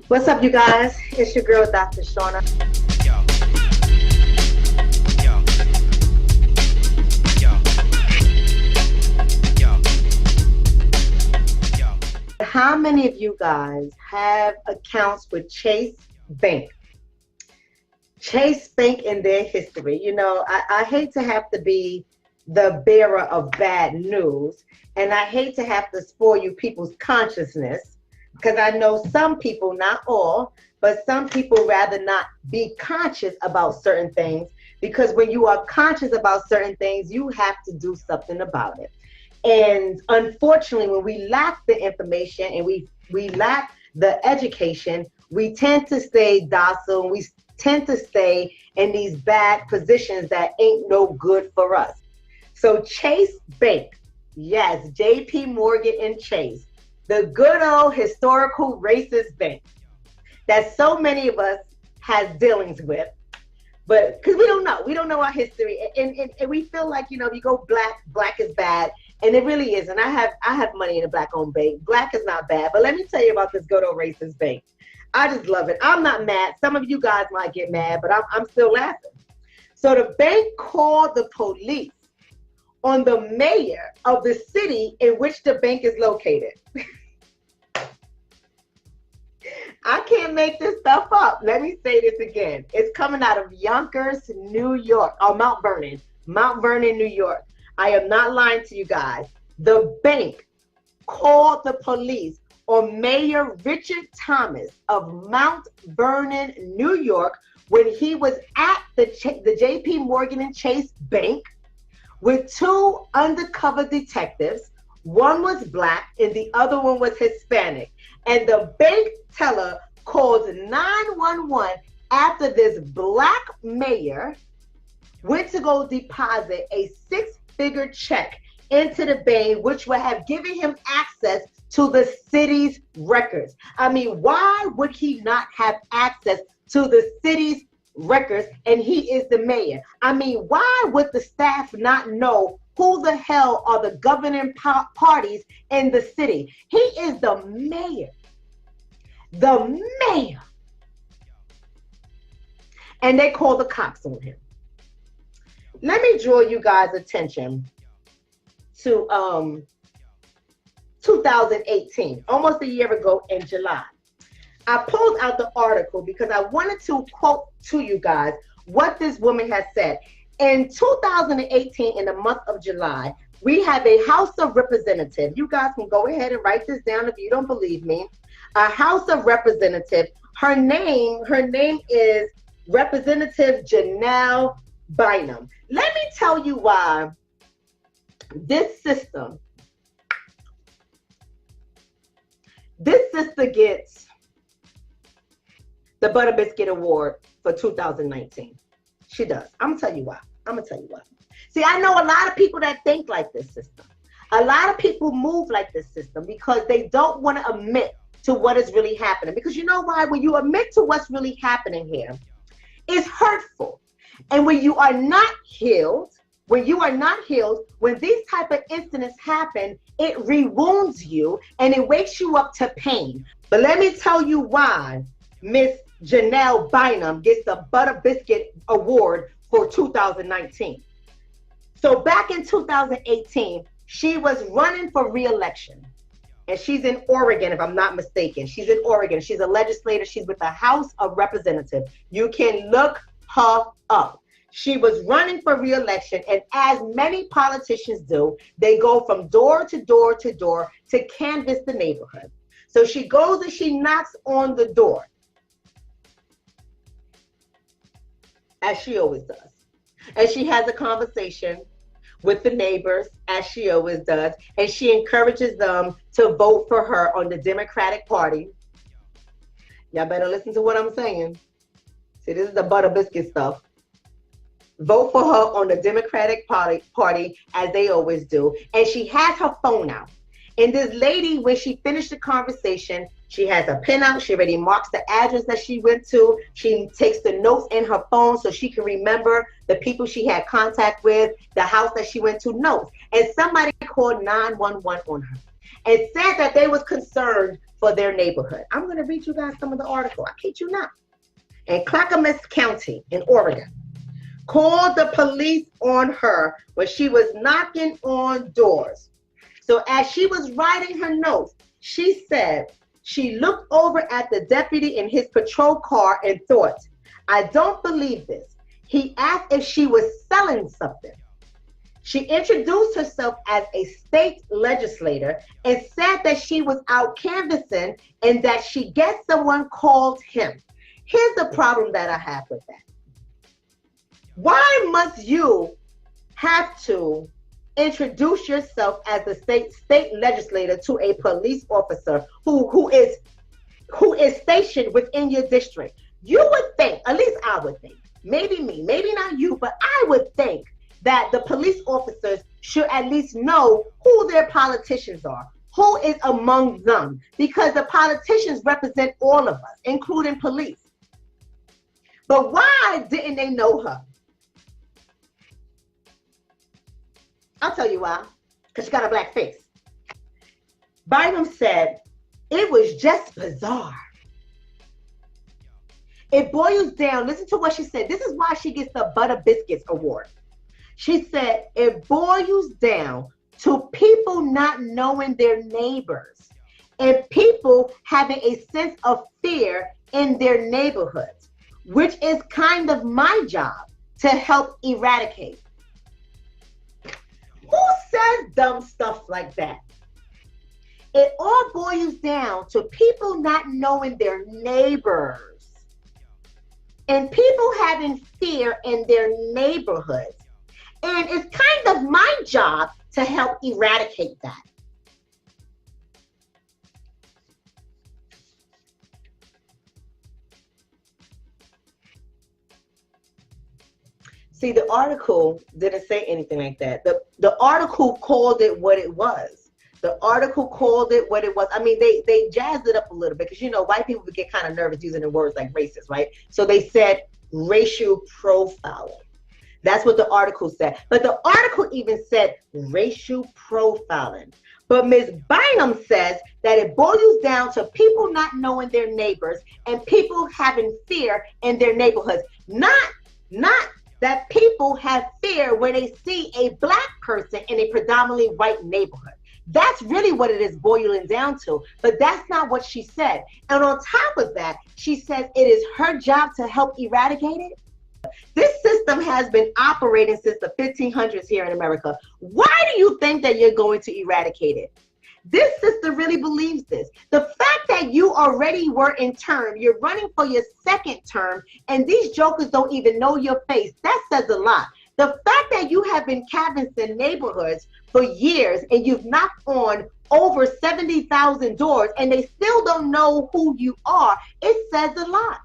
What's up, you guys? It's your girl, Dr. Shonna. Yo, yo, yo, yo, yo. How many of you guys have accounts with Chase Bank? Chase Bank in their history. You know, I hate to have to be the bearer of bad news, and I hate to have to spoil you people's consciousness, because I know some people, not all, but some people rather not be conscious about certain things, because when you are conscious about certain things, you have to do something about it. And unfortunately, when we lack the information and we lack the education, we tend to stay docile, and we tend to stay in these bad positions that ain't no good for us. So Chase Bank, yes, JP Morgan and Chase, the good old historical racist bank that so many of us has dealings with, but because we don't know our history, and we feel like, you know, you go black is bad, and it really isn't. I have money in a black-owned bank. Black is not bad, but let me tell you about this good old racist bank. I just love it. I'm not mad. Some of you guys might get mad, but I'm still laughing. So the bank called the police on the mayor of the city in which the bank is located. I can't make this stuff up. Let me say this again. It's coming out of Yonkers, New York, or Mount Vernon, New York. I am not lying to you guys. The bank called the police on Mayor Richard Thomas of Mount Vernon, New York, when he was at the JP Morgan and Chase Bank with two undercover detectives. One was black and the other one was Hispanic. And the bank teller called 911 after this black mayor went to go deposit a six-figure check into the bank, which would have given him access to the city's records. I mean, why would he not have access to the city's records, and he is the mayor? I mean, why would the staff not know who the hell are the governing parties in the city? He is the mayor. The mayor. And they call the cops on him. Let me draw you guys' attention to 2018, almost a year ago in July. I pulled out the article because I wanted to quote to you guys what this woman has said. In 2018, in the month of July, we have a House of Representatives. You guys can go ahead and write this down if you don't believe me. A House of Representatives. Her name is Representative Janelle Bynum. Let me tell you why this sister gets the Butter Biscuit Award for 2019. She does. I'm gonna tell you why. See, I know a lot of people that think like this system. A lot of people move like this system because they don't want to admit to what is really happening. Because you know why? When you admit to what's really happening here, it's hurtful. And when you are not healed, when these type of incidents happen, it rewounds you and it wakes you up to pain. But let me tell you why Miss Janelle Bynum gets the Butter Biscuit Award for 2019. So back in 2018, she was running for re-election. And she's in Oregon, if I'm not mistaken. She's in Oregon. She's a legislator. She's with the House of Representatives. You can look her up. She was running for re-election, and as many politicians do, they go from door to door to door to canvass the neighborhood. So she goes and she knocks on the door, as she always does. And she has a conversation with the neighbors, as she always does, and she encourages them to vote for her on the Democratic Party. Y'all better listen to what I'm saying. See, this is the Butter Biscuit stuff. Vote for her on the Democratic Party, as they always do. And she has her phone out. And this lady, when she finished the conversation, she has a pen out. She already marks the address that she went to. She takes the notes in her phone so she can remember the people she had contact with, the house that she went to, notes. And somebody called 911 on her and said that they was concerned for their neighborhood. I'm going to read you guys some of the article. I kid you not. In Clackamas County in Oregon, called the police on her when she was knocking on doors. So as she was writing her notes, she said she looked over at the deputy in his patrol car and thought, I don't believe this. He asked if she was selling something. She introduced herself as a state legislator and said that she was out canvassing and that she guessed someone called him. Here's the problem that I have with that. Why must you have to introduce yourself as a state legislator to a police officer who is stationed within your district? You would think, at least I would think, maybe me, maybe not you, but I would think that the police officers should at least know who their politicians are, who is among them, because the politicians represent all of us, including police. But why didn't they know her? I'll tell you why, because she got a black face. Bynum said, it was just bizarre. It boils down, listen to what she said. This is why she gets the Butter Biscuits Award. She said, it boils down to people not knowing their neighbors and people having a sense of fear in their neighborhoods, which is kind of my job to help eradicate. Who says dumb stuff like that? It all boils down to people not knowing their neighbors and people having fear in their neighborhoods. And it's kind of my job to help eradicate that. See, the article didn't say anything like that. The article called it what it was. The article called it what it was. I mean, they jazzed it up a little bit because, you know, white people would get kind of nervous using the words like racist, right? So they said racial profiling. That's what the article said. But the article even said racial profiling. But Ms. Bynum says that it boils down to people not knowing their neighbors and people having fear in their neighborhoods. Not that people have fear when they see a black person in a predominantly white neighborhood. That's really what it is boiling down to. But that's not what she said. And on top of that, she says it is her job to help eradicate it. This system has been operating since the 1500s here in America. Why do you think that you're going to eradicate it? This sister really believes this. The fact that you already were in term, you're running for your second term, and these jokers don't even know your face, that says a lot. The fact that you have been canvassing neighborhoods for years and you've knocked on over 70,000 doors and they still don't know who you are, it says a lot.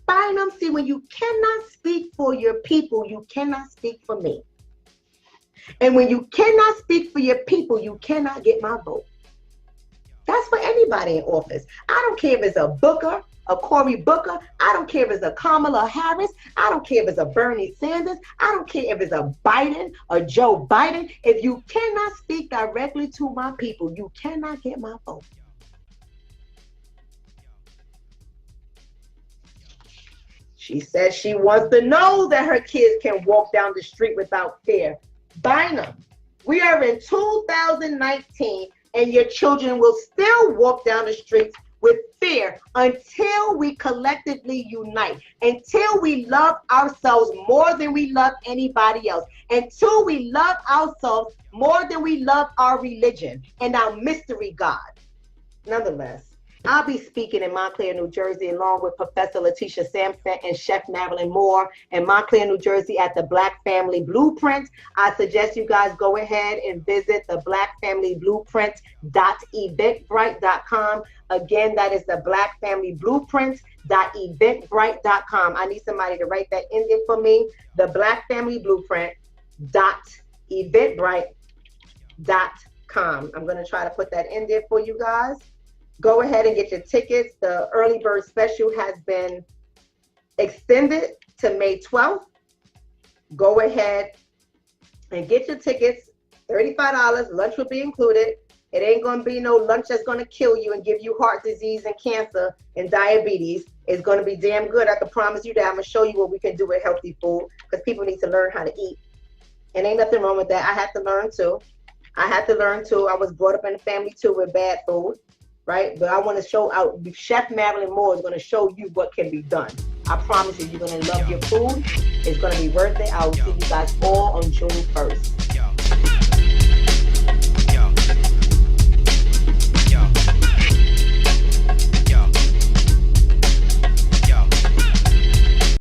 Bynum, see, when you cannot speak for your people, you cannot speak for me. And when you cannot speak for your people, you cannot get my vote. That's for anybody in office. I don't care if it's a Booker, a Cory Booker. I don't care if it's a Kamala Harris. I don't care if it's a Bernie Sanders. I don't care if it's a Biden or Joe Biden. If you cannot speak directly to my people, you cannot get my vote. She says she wants to know that her kids can walk down the street without fear. Bynum, we are in 2019 and your children will still walk down the streets with fear until we collectively unite, until we love ourselves more than we love anybody else, until we love ourselves more than we love our religion and our mystery God. Nonetheless, I'll be speaking in Montclair, New Jersey, along with Professor Letitia Sampson and Chef Marilyn Moore in Montclair, New Jersey at the Black Family Blueprint. I suggest you guys go ahead and visit the blackfamilyblueprint.eventbrite.com. Again, that is the blackfamilyblueprint.eventbrite.com. I need somebody to write that in there for me. The blackfamilyblueprint.eventbrite.com. I'm going to try to put that in there for you guys. Go ahead and get your tickets. The early bird special has been extended to May 12th. Go ahead and get your tickets. $35. Lunch will be included. It ain't gonna be no lunch that's gonna kill you and give you heart disease and cancer and diabetes. It's gonna be damn good. I can promise you that. I'm gonna show you what we can do with healthy food, because people need to learn how to eat. And ain't nothing wrong with that. I had to learn too. I was brought up in a family too with bad food, right? But I want to show out. Chef Marilyn Moore is going to show you what can be done. I promise you, you're going to love your food. It's going to be worth it. I will see you guys all on June 1st.